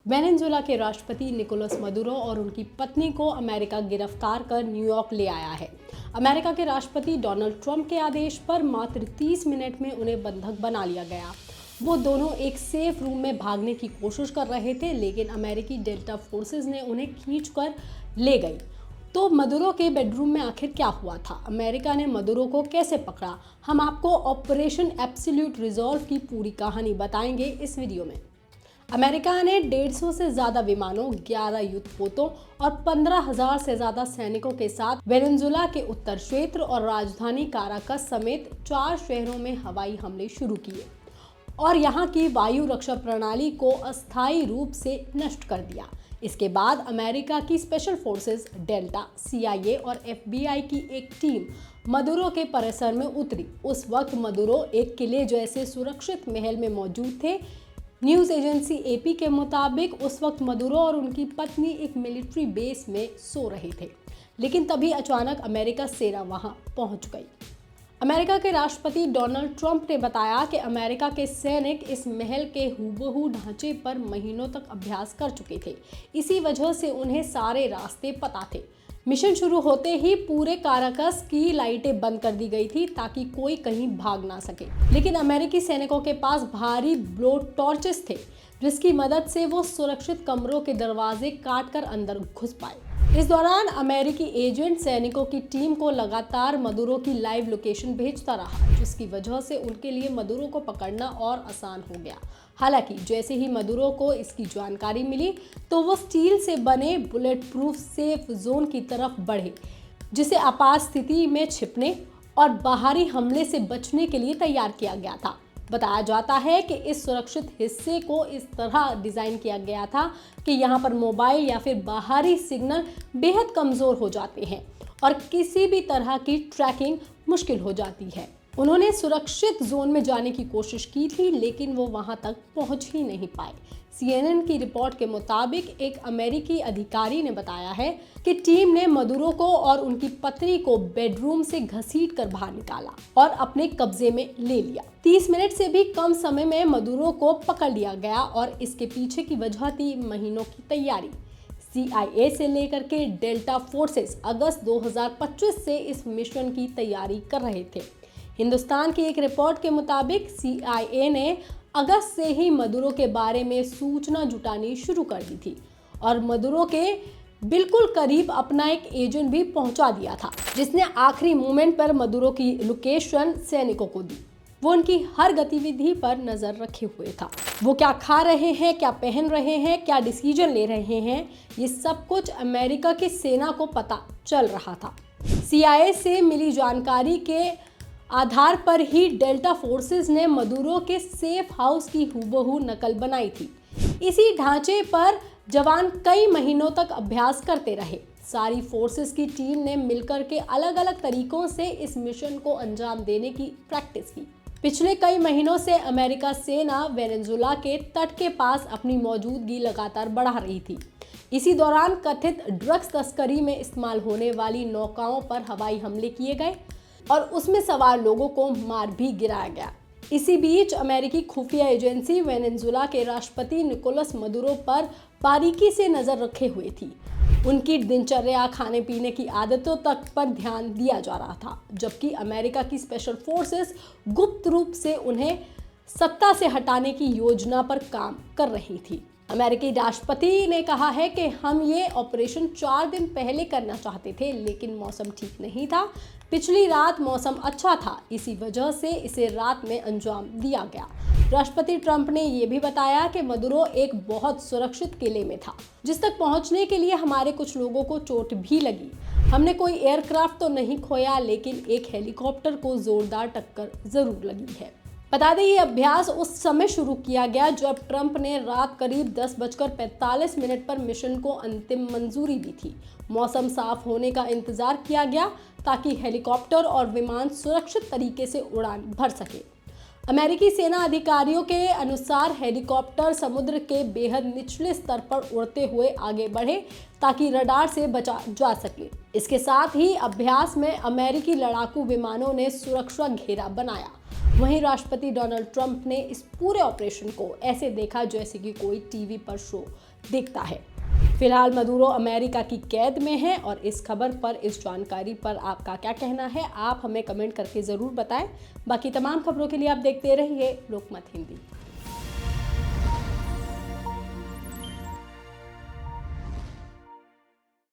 Venezuela के राष्ट्रपति Nicolas Maduro और उनकी पत्नी को अमेरिका गिरफ्तार कर न्यूयॉर्क ले आया है। अमेरिका के राष्ट्रपति डोनाल्ड ट्रंप के आदेश पर मात्र 30 मिनट में उन्हें बंधक बना लिया गया। वो दोनों एक सेफ रूम में भागने की कोशिश कर रहे थे, लेकिन अमेरिकी डेल्टा फोर्सेस ने उन्हें खींचकर ले गई। तो मदुरो के बेडरूम में आखिर क्या हुआ था? अमेरिका ने मदुरो को कैसे पकड़ा? हम आपको ऑपरेशन एब्सोल्यूट रिजॉल्व की पूरी कहानी बताएंगे इस वीडियो में। अमेरिका ने 150 से ज्यादा विमानों, 11 युद्धपोतों और 15,000 से ज्यादा सैनिकों के साथ वेनेजुएला के उत्तर क्षेत्र और राजधानी काराकस समेत 4 शहरों में हवाई हमले शुरू किए और यहां की वायु रक्षा प्रणाली को अस्थायी रूप से नष्ट कर दिया। इसके बाद अमेरिका की स्पेशल फोर्सेस, डेल्टा, CIA और FBI की एक टीम मदुरो के परिसर में उतरी। उस वक्त मदुरो एक किले जैसे सुरक्षित महल में मौजूद थे। न्यूज़ एजेंसी AP के मुताबिक उस वक्त मदुरो और उनकी पत्नी एक मिलिट्री बेस में सो रहे थे, लेकिन तभी अचानक अमेरिका सेना वहां पहुंच गई। अमेरिका के राष्ट्रपति डोनाल्ड ट्रंप ने बताया कि अमेरिका के सैनिक इस महल के हूबहू ढांचे पर महीनों तक अभ्यास कर चुके थे। इसी वजह से उन्हें सारे रास्ते पता थे। मिशन शुरू होते ही पूरे काराकस की लाइटें बंद कर दी गई थी ताकि कोई कहीं भाग ना सके, लेकिन अमेरिकी सैनिकों के पास भारी ब्लो टॉर्चेस थे, जिसकी मदद से वो सुरक्षित कमरों के दरवाजे काटकर अंदर घुस पाए। इस दौरान अमेरिकी एजेंट सैनिकों की टीम को लगातार मदुरो की लाइव लोकेशन भेजता रहा, जिसकी वजह से उनके लिए मदुरो को पकड़ना और आसान हो गया। हालांकि जैसे ही मदुरो को इसकी जानकारी मिली तो वो स्टील से बने बुलेट प्रूफ सेफ जोन की तरफ बढ़े, जिसे आपात स्थिति में छिपने और बाहरी हमले से बचने के लिए तैयार किया गया था। बताया जाता है कि इस सुरक्षित हिस्से को इस तरह डिज़ाइन किया गया था कि यहाँ पर मोबाइल या फिर बाहरी सिग्नल बेहद कमज़ोर हो जाते हैं और किसी भी तरह की ट्रैकिंग मुश्किल हो जाती है। उन्होंने सुरक्षित जोन में जाने की कोशिश की थी, लेकिन वो वहां तक पहुंच ही नहीं पाए। CNN की रिपोर्ट के मुताबिक एक अमेरिकी अधिकारी ने बताया है कि टीम ने मदुरो को और उनकी पत्नी को बेडरूम से घसीट कर बाहर निकाला और अपने कब्जे में ले लिया। 30 मिनट से भी कम समय में मदुरो को पकड़ लिया गया और इसके पीछे की वजह थी महीनों की तैयारी। CIA से लेकर के डेल्टा फोर्सेस अगस्त 2025 से इस मिशन की तैयारी कर रहे थे। हिंदुस्तान की एक रिपोर्ट के मुताबिक CIA ने अगस्त से ही मदुरो के बारे में सूचना जुटानी शुरू कर दी थी और मदुरो के बिल्कुल करीब अपना एक एजेंट भी पहुंचा दिया था, जिसने आखिरी मोमेंट पर मदुरो की लोकेशन सैनिकों को दी। वो उनकी हर गतिविधि पर नजर रखे हुए था। वो क्या खा रहे हैं, क्या पहन रहे हैं, क्या डिसीजन ले रहे हैं, ये सब कुछ अमेरिका की सेना को पता चल रहा था। CIA से मिली जानकारी के आधार पर ही डेल्टा फोर्सेस ने मदुरो के सेफ हाउस की हूबहू नकल बनाई थी। इसी ढांचे पर जवान कई महीनों तक अभ्यास करते रहे। सारी फोर्सेस की टीम ने मिलकर के अलग अलग तरीकों से इस मिशन को अंजाम देने की प्रैक्टिस की। पिछले कई महीनों से अमेरिका सेना वेनेजुएला के तट के पास अपनी मौजूदगी लगातार बढ़ा रही थी। इसी दौरान कथित ड्रग्स तस्करी में इस्तेमाल होने वाली नौकाओं पर हवाई हमले किए गए और उसमें सवार लोगों को मार भी गिराया गया। इसी बीच अमेरिकी खुफिया एजेंसी वेनेजुएला के राष्ट्रपति निकोलस मदुरो पर बारीकी से नजर रखे हुए थी। उनकी दिनचर्या, खाने पीने की आदतों तक पर ध्यान दिया जा रहा था, जबकि अमेरिका की स्पेशल फोर्सेस गुप्त रूप से उन्हें सत्ता से हटाने की योजना पर काम कर रही थी। अमेरिकी राष्ट्रपति ने कहा है कि हम ये ऑपरेशन 4 दिन पहले करना चाहते थे, लेकिन मौसम ठीक नहीं था। पिछली रात मौसम अच्छा था, इसी वजह से इसे रात में अंजाम दिया गया। राष्ट्रपति ट्रंप ने यह भी बताया कि मदुरो एक बहुत सुरक्षित किले में था, जिस तक पहुंचने के लिए हमारे कुछ लोगों को चोट भी लगी। हमने कोई एयरक्राफ्ट तो नहीं खोया, लेकिन एक हेलीकॉप्टर को जोरदार टक्कर जरूर लगी है। बता दें, ये अभ्यास उस समय शुरू किया गया जब ट्रंप ने रात करीब 10:45 पर मिशन को अंतिम मंजूरी दी थी। मौसम साफ होने का इंतजार किया गया ताकि हेलीकॉप्टर और विमान सुरक्षित तरीके से उड़ान भर सके। अमेरिकी सेना अधिकारियों के अनुसार हेलीकॉप्टर समुद्र के बेहद निचले स्तर पर उड़ते हुए आगे बढ़े ताकि रडार से बचा जा सके। इसके साथ ही अभ्यास में अमेरिकी लड़ाकू विमानों ने सुरक्षा घेरा बनाया। वहीं राष्ट्रपति डोनाल्ड ट्रंप ने इस पूरे ऑपरेशन को ऐसे देखा जैसे कि कोई टीवी पर शो दिखता है। फिलहाल मदुरो अमेरिका की कैद में है और इस खबर पर, इस जानकारी पर आपका क्या कहना है, आप हमें कमेंट करके ज़रूर बताएं। बाकी तमाम खबरों के लिए आप देखते रहिए लोकमत हिंदी।